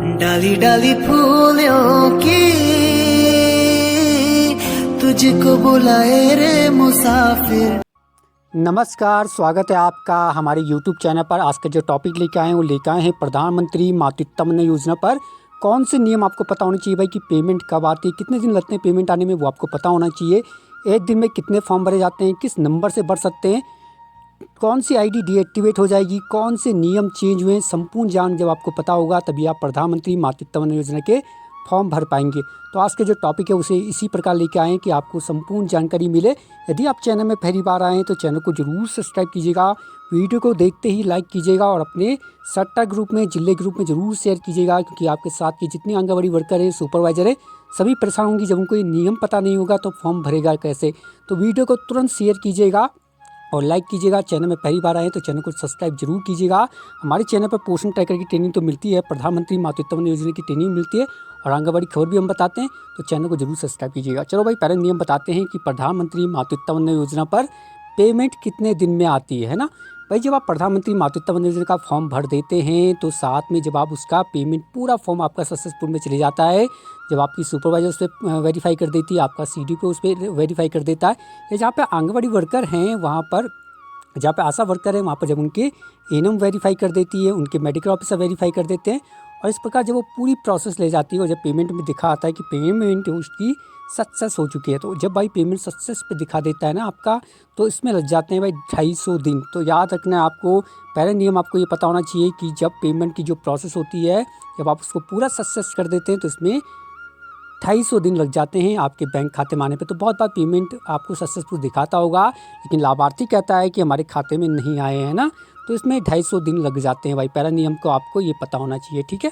डाली डाली फूलों की तुझको बुलाए रे मुसाफिर। नमस्कार, स्वागत है आपका हमारे YouTube चैनल पर। आज का जो टॉपिक लेके आए हैं वो लेके आए हैं प्रधानमंत्री मातृत्व वंदना योजना पर कौन से नियम आपको पता होने चाहिए भाई कि पेमेंट कब आती है, कितने दिन लगते हैं पेमेंट आने में, वो आपको पता होना चाहिए। एक दिन में कितने फॉर्म भरे जाते हैं, किस नंबर से भर सकते हैं, कौन सी आईडी डीएक्टिवेट हो जाएगी, कौन से नियम चेंज हुए हैं, संपूर्ण ज्ञान जब आपको पता होगा तभी आप प्रधानमंत्री मातृत्व वंदना योजना के फॉर्म भर पाएंगे। तो आज के जो टॉपिक है उसे इसी प्रकार लेके आए हैं कि आपको संपूर्ण जानकारी मिले। यदि आप चैनल में पहली बार आए हैं तो चैनल को जरूर सब्सक्राइब कीजिएगा, वीडियो को देखते ही लाइक कीजिएगा और अपने सेक्टर ग्रुप में, जिले ग्रुप में जरूर शेयर कीजिएगा, क्योंकि आपके साथ की जितनी आंगनबाड़ी वर्कर है, सुपरवाइजर है, सभी परेशान होंगी। जब उनको ये नियम पता नहीं होगा तो फॉर्म भरेगा कैसे। तो वीडियो को तुरंत शेयर कीजिएगा और लाइक कीजिएगा। चैनल में पहली बार आए तो चैनल को सब्सक्राइब जरूर कीजिएगा। हमारे चैनल पर पोषण ट्रैकर की ट्रेनिंग तो मिलती है, प्रधानमंत्री मातृत्व वंदना योजना की ट्रेनिंग मिलती है और आंगनबाड़ी खबर भी हम बताते हैं, तो चैनल को जरूर सब्सक्राइब कीजिएगा। चलो भाई, पहले नियम बताते हैं कि प्रधानमंत्री मातृत्व वंदना योजना पर पेमेंट कितने दिन में आती है ना। भाई, जब आप प्रधानमंत्री मातृत्व वंदना योजना का फॉर्म भर देते हैं तो साथ में जब आप उसका पेमेंट, पूरा फॉर्म आपका सक्सेसफुल में चले जाता है, जब आपकी सुपरवाइजर उस पर वेरीफाई कर देती है, आपका सीडी पे उस पर वेरीफाई कर देता है, या जहाँ पे आंगनबाड़ी वर्कर हैं वहाँ पर, जहाँ पे आशा वर्कर है वहाँ पर जब उनके एनएम वेरीफाई कर देती है, उनके मेडिकल ऑफिसर वेरीफाई कर देते हैं, और इस प्रकार जब वो पूरी प्रोसेस ले जाती है और जब पेमेंट में दिखा आता है कि पेमेंट उसकी सक्सेस हो चुकी है, तो जब भाई पेमेंट सक्सेस पे दिखा देता है ना आपका, तो इसमें लग जाते हैं भाई 250 दिन। तो याद रखना है आपको, पहले नियम आपको ये पता होना चाहिए कि जब पेमेंट की जो प्रोसेस होती है, जब आप उसको पूरा सक्सेस कर देते हैं तो इसमें 250 दिन लग जाते हैं आपके बैंक खाते में आने पे। तो बहुत बार पेमेंट आपको सक्सेसफुल दिखाता होगा, लेकिन लाभार्थी कहता है कि हमारे खाते में नहीं आए हैं ना, तो इसमें 250 दिन लग जाते हैं भाई। पहला नियम को आपको ये पता होना चाहिए, ठीक है।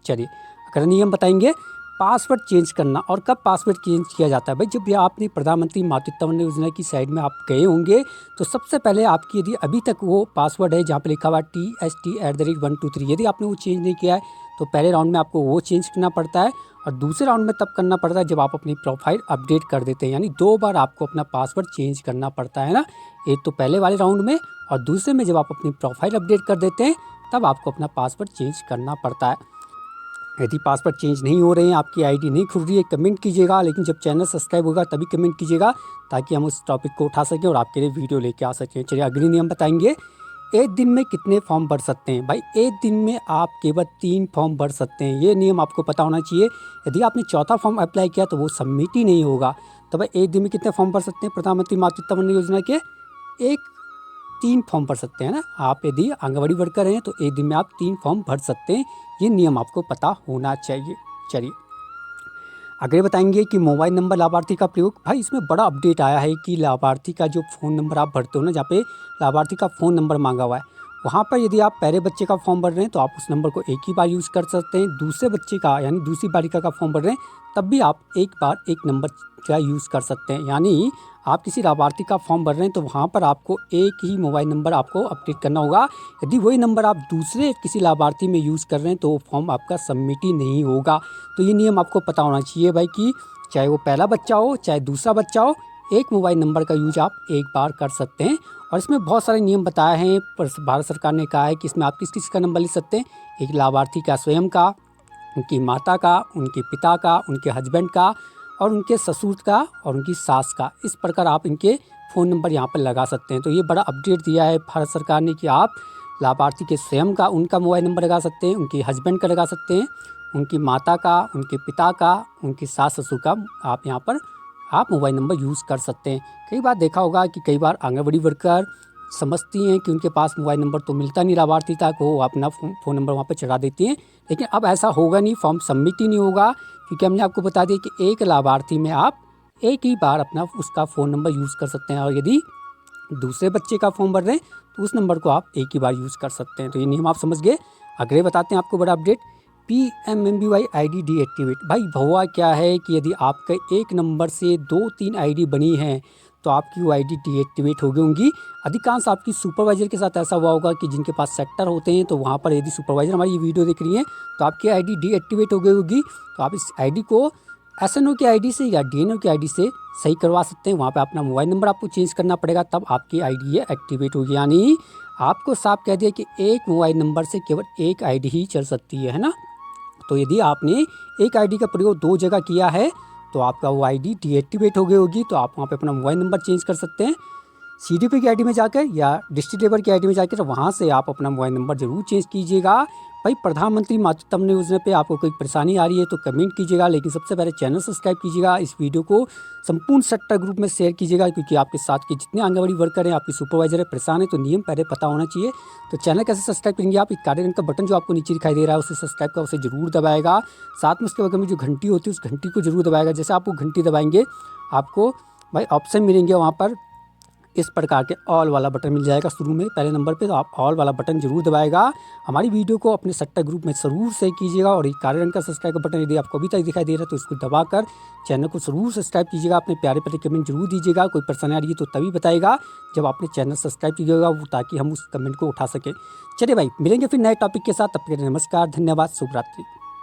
चलिए, अगला नियम बताएंगे, पासवर्ड चेंज करना और कब पासवर्ड चेंज किया जाता है। भाई, जब भी आपने प्रधानमंत्री मातृत्व वंदना योजना की साइड में आप गए होंगे तो सबसे पहले आपकी, यदि अभी तक वो पासवर्ड है जहाँ पे लिखा हुआ TST@123, यदि आपने वो चेंज नहीं किया है तो पहले राउंड में आपको वो चेंज करना पड़ता है, और दूसरे राउंड में तब करना पड़ता है जब आप अपनी प्रोफाइल अपडेट कर देते हैं। यानी 2 बार आपको अपना पासवर्ड चेंज करना पड़ता है ना, एक तो पहले वाले राउंड में और दूसरे में जब आप अपनी प्रोफाइल अपडेट कर देते हैं तब आपको अपना पासवर्ड चेंज करना पड़ता है। यदि पासवर्ड चेंज नहीं हो रहे हैं, आपकी आईडी नहीं खुल रही है, कमेंट कीजिएगा, लेकिन जब चैनल सब्सक्राइब होगा तभी कमेंट कीजिएगा, ताकि हम उस टॉपिक को उठा सकें और आपके लिए वीडियो लेके आ सकें। चलिए, अगले नियम बताएंगे, एक दिन में कितने फॉर्म भर सकते हैं। भाई, एक दिन में आप केवल 3 फॉर्म भर सकते हैं, ये नियम आपको पता होना चाहिए। यदि आपने चौथा फॉर्म अप्लाई किया तो वो सबमिट ही नहीं होगा। तो भाई, एक दिन में कितने फॉर्म भर सकते हैं प्रधानमंत्री मातृत्व वंदना योजना के? 3 फॉर्म भर सकते हैं ना। आप यदि आंगनबाड़ी वर्कर हैं तो एक दिन में आप 3 फॉर्म भर सकते हैं, ये नियम आपको पता होना चाहिए। चलिए, आगे बताएंगे कि मोबाइल नंबर लाभार्थी का प्रयोग। भाई, इसमें बड़ा अपडेट आया है कि लाभार्थी का जो फ़ोन नंबर आप भरते हो ना, जहाँ पे लाभार्थी का फ़ोन नंबर मांगा हुआ है, वहाँ पर यदि आप पहले बच्चे का फॉर्म भर रहे हैं तो आप उस नंबर को एक ही बार यूज़ कर सकते हैं। दूसरे बच्चे का यानी दूसरी बालिका का फॉर्म भर रहे हैं तब भी आप एक बार एक नंबर का यूज़ कर सकते हैं। यानी आप किसी लाभार्थी का फॉर्म भर रहे हैं तो वहाँ पर आपको एक ही मोबाइल नंबर आपको अपडेट करना होगा। यदि वही नंबर आप दूसरे किसी लाभार्थी में यूज़ कर रहे हैं तो वो फॉर्म आपका सबमिट ही नहीं होगा। तो ये नियम आपको पता होना चाहिए भाई कि चाहे वो पहला बच्चा हो चाहे दूसरा बच्चा हो, एक मोबाइल नंबर का यूज आप एक बार कर सकते हैं। और इसमें बहुत सारे नियम बताए हैं, पर भारत सरकार ने कहा है कि इसमें आप किस किस का नंबर लिख सकते हैं। एक लाभार्थी का स्वयं का, उनकी माता का, उनके पिता का, उनके हस्बैंड का और उनके ससुर का और उनकी सास का, इस प्रकार आप इनके फ़ोन नंबर यहाँ पर लगा सकते हैं। तो ये बड़ा अपडेट दिया है भारत सरकार ने कि आप लाभार्थी के स्वयं का, उनका मोबाइल नंबर लगा सकते हैं, उनके हस्बैंड का लगा सकते हैं, उनकी माता का, उनके पिता का, उनकी सास ससुर का आप यहाँ पर आप मोबाइल नंबर यूज़ कर सकते हैं। कई बार देखा होगा कि कई बार आंगनबाड़ी वर्कर समझती हैं कि उनके पास मोबाइल नंबर तो मिलता नहीं लाभार्थी तक, वो अपना फ़ोन नंबर वहाँ पर चढ़ा देती हैं, लेकिन अब ऐसा होगा नहीं, फॉर्म सबमिट ही नहीं होगा, क्योंकि हमने आपको बता दिया कि एक लाभार्थी में आप एक ही बार अपना उसका फ़ोन नंबर यूज़ कर सकते हैं। और यदि दूसरे बच्चे का फॉर्म भर रहे हैं तो उस नंबर को आप एक ही बार यूज़ कर सकते हैं। तो ये नियम आप समझ गए। अगले बताते हैं आपको बड़ा अपडेट, PMMBY आईडी डीएक्टिवेट। भाई, हुआ क्या है कि यदि आपका एक नंबर से 2-3 आईडी बनी हैं तो आपकी वो आईडी डीएक्टिवेट हो गई होंगी। अधिकांश आपकी सुपरवाइज़र के साथ ऐसा हुआ होगा कि जिनके पास सेक्टर होते हैं तो वहाँ पर यदि सुपरवाइज़र हमारी ये वीडियो देख रही हैं तो आपकी आईडी डीएक्टिवेट हो गई होगी। तो आप इस आईडी को SNO की आईडी से या DNO की आईडी से सही करवा सकते हैं। वहाँ पे अपना मोबाइल नंबर आपको चेंज करना पड़ेगा, तब आपकी आईडी ये एक्टिवेट होगी। यानी आपको साफ कह दिया कि एक मोबाइल नंबर से केवल एक आईडी ही चल सकती है ना। तो यदि आपने एक आईडी का प्रयोग 2 जगह किया है तो आपका वो आईडी डीएक्टिवेट हो गई होगी। तो आप वहाँ पे अपना मोबाइल नंबर चेंज कर सकते हैं सीडीपी की आईडी में जाकर या डिस्ट्रिक्ट लेवल की आईडी में जाकर, वहाँ से आप अपना मोबाइल नंबर ज़रूर चेंज कीजिएगा। भाई प्रधानमंत्री मातृत्व वंदना योजना पे आपको कोई परेशानी आ रही है तो कमेंट कीजिएगा, लेकिन सबसे पहले चैनल सब्सक्राइब कीजिएगा। इस वीडियो को संपूर्ण सेक्टर ग्रुप में शेयर कीजिएगा, क्योंकि आपके साथ के जितने आंगनबाड़ी वर्कर हैं, आपकी सुपरवाइजर है, परेशान है, तो नियम पहले पता होना चाहिए। तो चैनल कैसे सब्सक्राइब करेंगे आप, एक काले रंग का बटन जो आपको नीचे दिखाई दे रहा है उसे सब्सक्राइब का उसे जरूर दबाएगा। साथ में उसके बगल में जो घंटी होती है उस घंटी को जरूर दबाएगा। जैसे आप वो घंटी दबाएंगे आपको भाई ऑप्शन मिलेंगे वहाँ पर इस प्रकार के ऑल वाला बटन मिल जाएगा शुरू में पहले नंबर पे, तो आप ऑल वाला बटन जरूर दबाएगा। हमारी वीडियो को अपने सेक्टर ग्रुप में ज़रूर शेयर कीजिएगा और एक काले रंग का सब्सक्राइब का बटन यदि आपको अभी तक दिखाई दे रहा है तो इसको दबाकर चैनल को ज़रूर सब्सक्राइब कीजिएगा। अपने प्यारे प्यारे कमेंट जरूर दीजिएगा। कोई परेशानी आ रही है तो तभी बताइएगा जब आपने चैनल सब्सक्राइब कीजिएगा, वो ताकि हम उस कमेंट को उठा सकें। चलिए भाई, मिलेंगे फिर नए टॉपिक के साथ। तब तक के लिए नमस्कार, धन्यवाद, शुभ रात्रि।